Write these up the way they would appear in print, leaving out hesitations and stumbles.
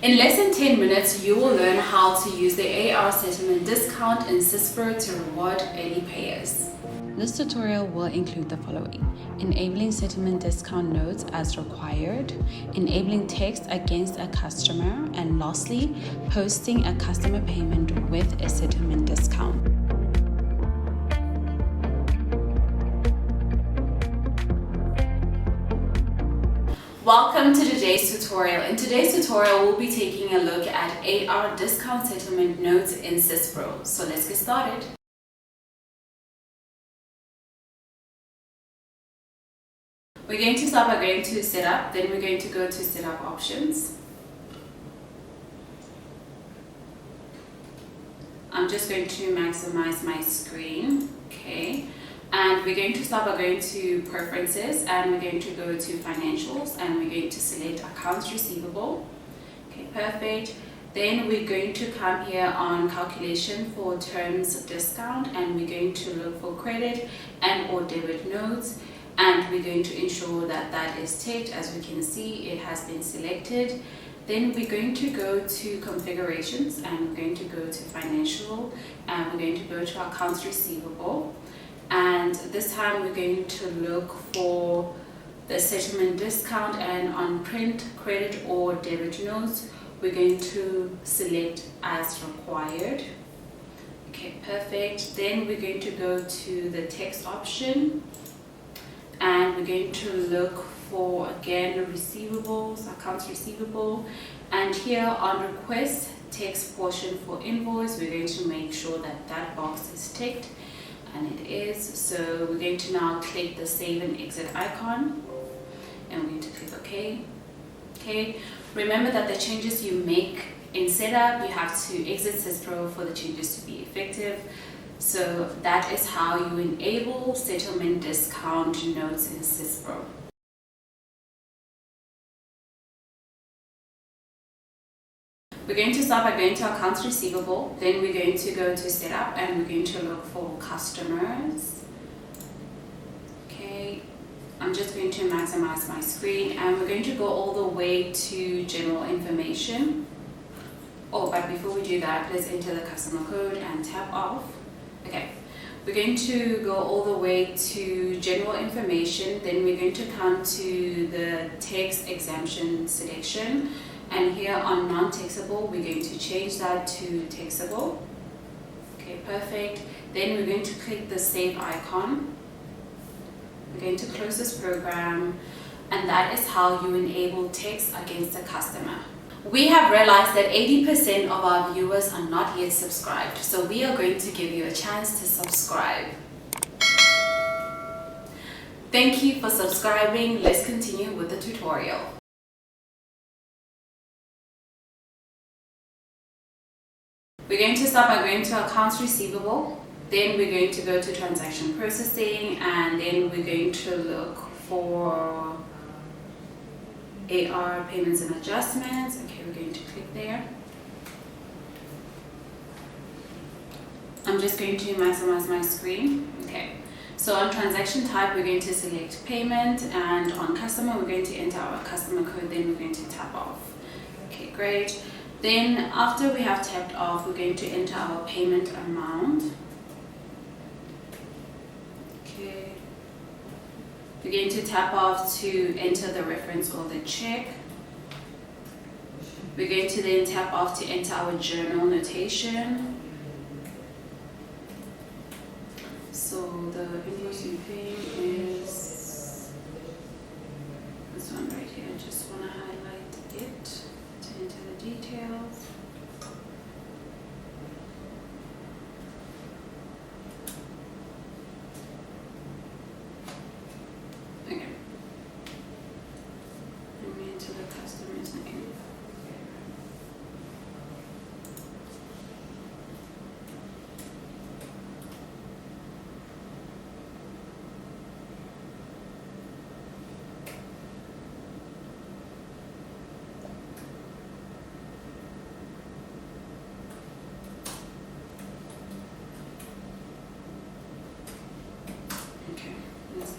In less than 10 minutes, you will learn how to use the AR settlement discount in SYSPRO to reward early payers. This tutorial will include the following: enabling settlement discount notes as required, enabling text against a customer, and lastly, posting a customer payment with a settlement discount. Welcome to today's tutorial. In today's tutorial, we'll be taking a look at AR discount settlement notes in SYSPRO. So let's get started. We're going to start by going to setup, then we're going to go to setup options. I'm just going to maximize my screen, okay? And we're going to start by going to preferences, and we're going to go to financials, and we're going to select accounts receivable. Okay, perfect. Then we're going to come here on calculation for terms discount, and we're going to look for credit and or debit notes, and we're going to ensure that that is ticked. As we can see, it has been selected. Then we're going to go to configurations, and we're going to go to financial, and we're going to go to accounts receivable. And this time we're going to look for the settlement discount, and on print credit or debit notes, we're going to select as required. Okay, perfect. Then we're going to go to the text option, and we're going to look for, again, receivables, accounts receivable, and here on request text portion for invoice, we're going to make sure that that box is ticked, and it is. So we're going to now click the save and exit icon, and we're going to click OK. Okay, remember that the changes you make in setup, you have to exit SYSPRO for the changes to be effective. So that is how you enable settlement discount notes in SYSPRO. We're going to start by going to accounts receivable, then we're going to go to setup, and we're going to look for customers. Okay, I'm just going to maximize my screen, and we're going to go all the way to general information. Oh, but before we do that, let's enter the customer code and tap off. Okay, we're going to go all the way to general information, then we're going to come to the text exemption selection. And here on non-taxable, we're going to change that to taxable. Okay, perfect. Then we're going to click the save icon. We're going to close this program, and that is how you enable text against a customer. We have realized that 80% of our viewers are not yet subscribed, so we are going to give you a chance to subscribe. Thank you for subscribing. Let's continue with the tutorial. We're going to start by going to accounts receivable, then we're going to go to transaction processing, and then we're going to look for AR payments and adjustments. Okay, we're going to click there. I'm just going to maximize my screen. Okay, so on transaction type, we're going to select payment, and on customer, we're going to enter our customer code, then we're going to tap off. Okay, great. Then after we have tapped off, we're going to enter our payment amount. Okay. We're going to tap off to enter the reference or the check. We're going to then tap off to enter our journal notation. So the invoice you pay is this one right here. I just want to highlight it to enter the details. Okay. Let me enter the customer's name.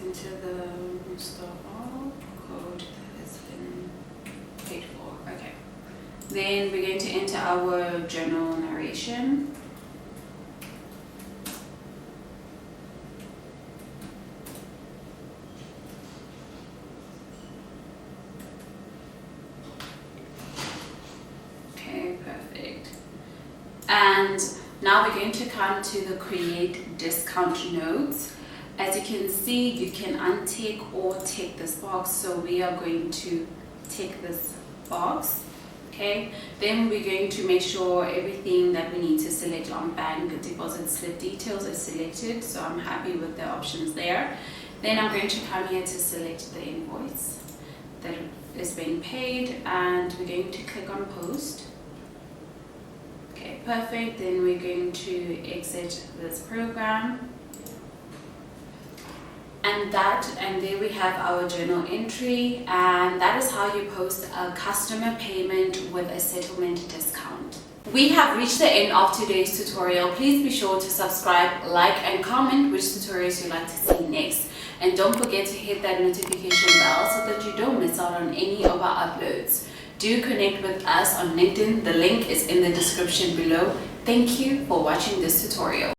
Into the store code that has been paid for. Okay. Then we're going to enter our journal narration. Okay, perfect. And now we're going to come to the create discount notes. As you can see, you can untick or tick this box. So we are going to tick this box. Okay, then we're going to make sure everything that we need to select on bank deposit slip details is selected. So I'm happy with the options there. Then I'm going to come here to select the invoice that is being paid, and we're going to click on post. Okay, perfect. Then we're going to exit this program. And there we have our journal entry, and that is how you post a customer payment with a settlement discount. We have reached the end of today's tutorial. Please be sure to subscribe, like, and comment which tutorials you'd like to see next. And don't forget to hit that notification bell so that you don't miss out on any of our uploads. Do connect with us on LinkedIn. The link is in the description below. Thank you for watching this tutorial.